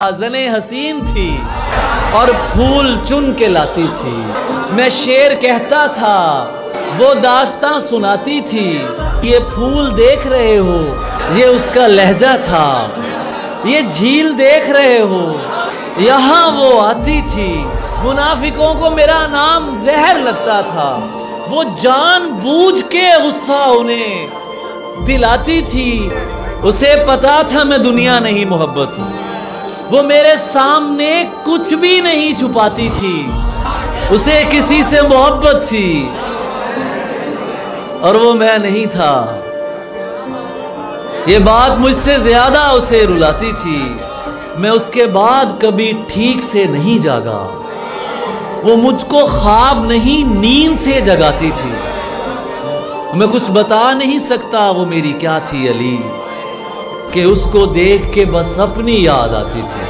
आज़ने हसीन थी और फूल चुन के लाती थी। मैं शेर कहता था, वो दास्तां सुनाती थी। ये फूल देख रहे हो, ये उसका लहजा था। ये झील देख रहे हो, यहाँ वो आती थी। मुनाफिकों को मेरा नाम जहर लगता था। वो जानबूझ के गुस्सा उन्हें दिलाती थी। उसे पता था मैं दुनिया नहीं मोहब्बत हूँ। वो मेरे सामने कुछ भी नहीं छुपाती थी। उसे किसी से मोहब्बत थी और वो मैं नहीं था। ये बात मुझसे ज्यादा उसे रुलाती थी। मैं उसके बाद कभी ठीक से नहीं जागा। वो मुझको ख्वाब नहीं नींद से जगाती थी। मैं कुछ बता नहीं सकता वो मेरी क्या थी अली, कि उसको देख के बस अपनी याद आती थी।